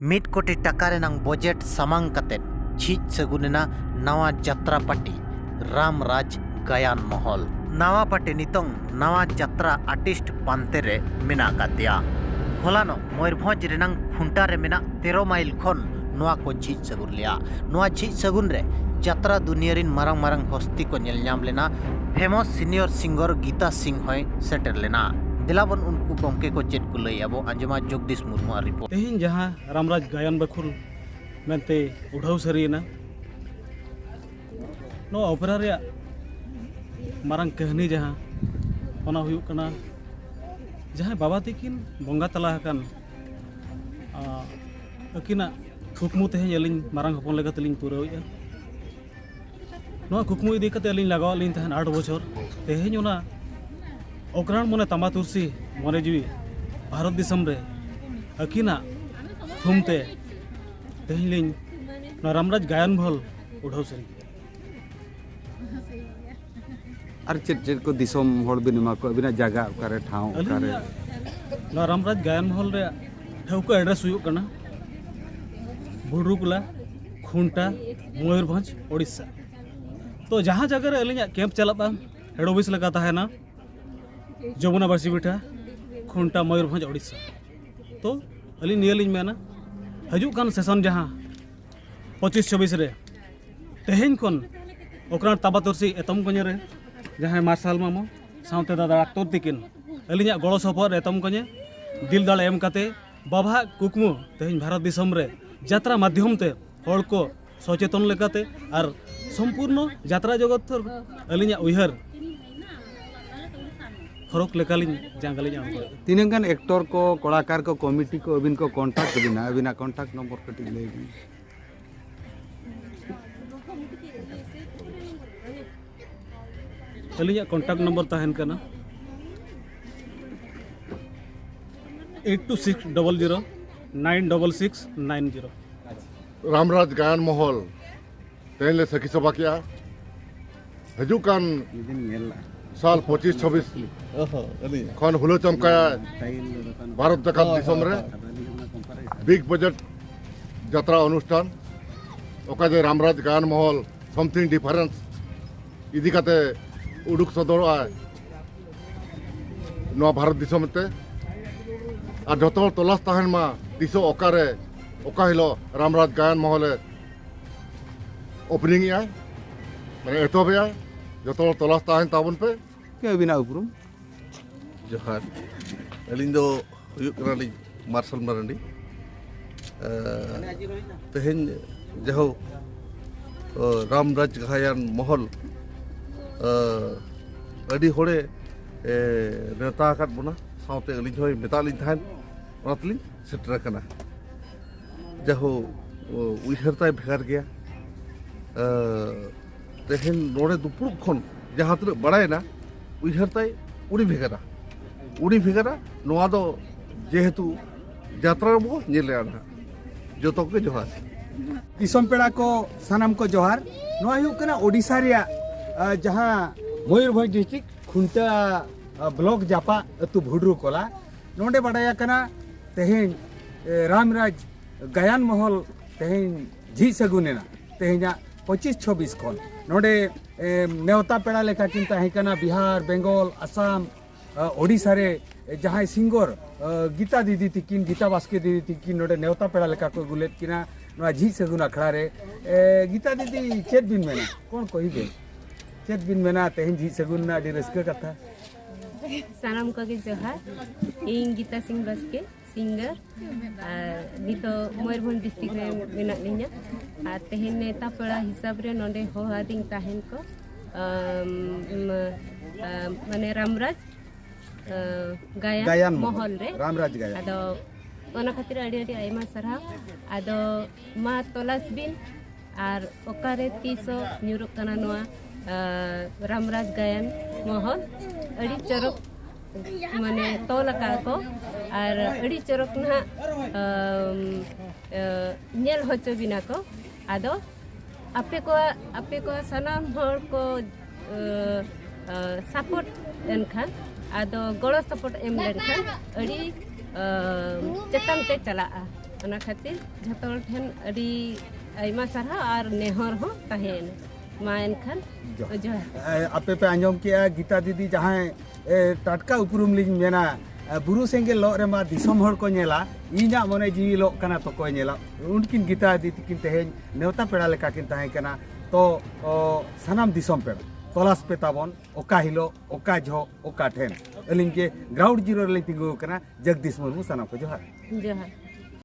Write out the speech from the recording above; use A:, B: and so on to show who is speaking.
A: ᱢᱤᱫ ᱠᱳᱴᱤ ᱴᱟᱠᱟ ᱨᱮᱱᱟᱜ ᱵᱚᱡᱮᱴ ᱥᱟᱢᱟᱝ ᱠᱟᱛᱮᱫ ᱡᱷᱤᱡ ᱥᱟᱹᱜᱩᱱᱮᱱᱟ ᱱᱟᱣᱟ ᱡᱟᱛᱨᱟ ᱯᱟर्टी रामराज गायन महल। नवा पार्टी नितों नवा जात्रा आर्टिस्ट पांते रे मेना कातेया। होलानो मयूरभंज रेनांग खुंटा रे मेना 13 माइल खन नवा को झिज सगुन लिया। नवा झिज सगुन रे जात्रा दुनिया रिन मारंग मारंग हस्ती को नेल नाम लेना। Famous senior singer Geeta Singh होय सेटर लेना। दिलावन उनको गमके को चेट को लई अबो अंजमा जगदीश मुर्मू रिपोर्ट।
B: तेहिन जहाँ रामराज गायन बखुल मेनते उठाव सरीना नो ओपेरा रे मारंग कहनी जहाँ ओना हुयुक कना जहाँ बाबा तकिन बंगा तला हकन अकिना कुकमु तेहिन अलिन मारंग हपन लेका तलिन पुरावया। नो कुकमु इदी कते अलिन लगाव अलिन तहन 8 बछर तेहिन ओना ओकरान मने तमा तुरसी मने जीवी भारत दिसम रे अकिना थुमते तेहिन लिन रामराज गायन महल उठाव सरी
C: और चेट को दिसम हर बिनमा को बिना जगह ओकारे ठाव ओकारे
B: ना रामराज गायन महल रे ठौका एड्रेस हुयुक कना बुडरुकला खुंटा मयूरभंज ओडिशा। तो जहाँ जगह रे अलिया कैंप चलाता हेड ऑफिस लगा ताहेना जमुना बासी बिठा खुंटा मयूरभंज ओडिशा। तो अली नियलिन मेना हजुक कान सेशन जहाँ 25-26 रे तेहेन कोन ओकरा ताबातरसी एतम कने रे जहाँ मार्शल मामो साउते दादा डाक्टर तिकिन अलिया गड़ो सफर एतम कने दिल दाल एम काते बाबा कुकमु तेहेन भारत दिसम रे यात्रा माध्यम ते हर को सचेतन लेकाते और संपूर्ण यात्रा जगत अलिया उयहर फरक लेकालिन जांगलिन आम
C: तीनगन एक्टर को कलाकार को कमिटी को अबिन को कांटेक्ट बिना अबिना कांटेक्ट नंबर कटी ले
B: अलिया कांटेक्ट नंबर ताहन कना 8260096690।
D: रामराज गायन महल तेनले सखी सभा किया हजुकान साल 25-26 खन हुलो चमकाया भारत जगत दिसम रे बिग बजट यात्रा अनुष्ठान ओका जे रामराज गायन महल समथिंग डिफरेंस इदी काते उडुक सदरआ नो भारत दिसम ते और जतो तलाश ताहन मा दिसो ओकारे ओका हिलो रामराज गायन महल ओपनिंग आय माने एतोबे आय जतो तलाश ताहन ताबन पे
C: के अबिना उपरुम
E: जोहार अलिन दो हुयुक कनालिन मार्शल मारंडी तेहेन जहो रामराज गायन महल अड़ी होड़े नेता आकात बना साउते अलिन होय मेतालिन थान ओनातलिन सेटर कना जहो उइहरताय भेगार गया तेहेन नोड़े दुपुरुक खन जहाँ तक बड़ायना उइहरताय उड़ी भेगारा नोआ दो जेहेतु यात्रा बो नेले आना जोतो के जोहार
F: दिसम पेड़ा को सनम को जोहार नोआ हुयुक कना ओडिशा रिया जहाँ मयूरभंज डिस्ट्रिक्ट खुंटा ब्लॉक जापा अतु भुडरू कोला नोडे बड़ाया कना तेहेन रामराज गायन महल तेहेन झी सगुनेना तेहेना 25-26 खन नोडे नेवता पेड़ा लेखा किन ताहे कना बिहार बेंगल आसाम ओडिशा रे जहाँ सिंगर गीता दीदी तिकिन गीता बास्के दीदी तिकिन नोडे नेवता पेड़ा लेखा को गुलेट किना नोआ झी सगुन अखड़ा रे गीता दीदी चेत बिन मेना कौन कहिबे चेत बिन मेना तेहेन झी सगुन ना अडी रस्का कथा
G: सानाम को के जोहार इन गीता सिंह बास्के सिंगर नितो मयूरभंज डिस्ट्रिक्ट रे मेना लिnya आ तेहेन नेता पेड़ा हिसाब रे नोडे होहादिंग ताहेन को माने रामराज गायन महल रे
F: रामराज गायन
G: आदो ओना खातिर अडी अडी आयमा सरहा आदो मा तलाश बिन आर ओकारे तीसो न्यूरुक कना नोआ रामराज गायन महल अडी चरक माने तोलका को और अडी चरक ना नेल होचो बिना को आदो आपे को सनाम हर को सपोर्ट एनखान आदो गड़ो सपोर्ट एम लेनखान अडी चेतन ते चला ᱚᱱᱟ ᱠᱷᱟᱹᱛᱤᱨ ᱡᱷᱚᱛᱚ ᱦᱚᱲ ᱴᱷᱮᱱ ᱟᱹᱰᱤ ᱟᱭᱢᱟ ᱥᱟᱨᱦᱟᱣ ᱟᱨ ᱱᱮᱦᱚᱨ ᱦᱚᱸ ᱛᱟᱦᱮᱸᱭᱮᱱᱟ ᱢᱟ ᱮᱱᱠᱷᱟन ᱡᱚᱦᱟᱨ
F: आपे पे आंजम किया गीता दीदी जहाँ टाटका उपरूम लिंग मेना बुरु सेंगे लो रे मा दिसम हर को नेला इना मने जीवी लो कना तो को नेला उनकिन गीता दीदी किन तेहेन नेवता पेड़ा लेका किन ताहे कना तो सनाम दिसम पेड़ा तलाश पे ताबन ओका हिलो ओका झो ओका ठेन अलिंग के ग्राउंड जीरो ले तिंगु कना जगदीश मुर्मू सनाम को जोहार
G: जोहार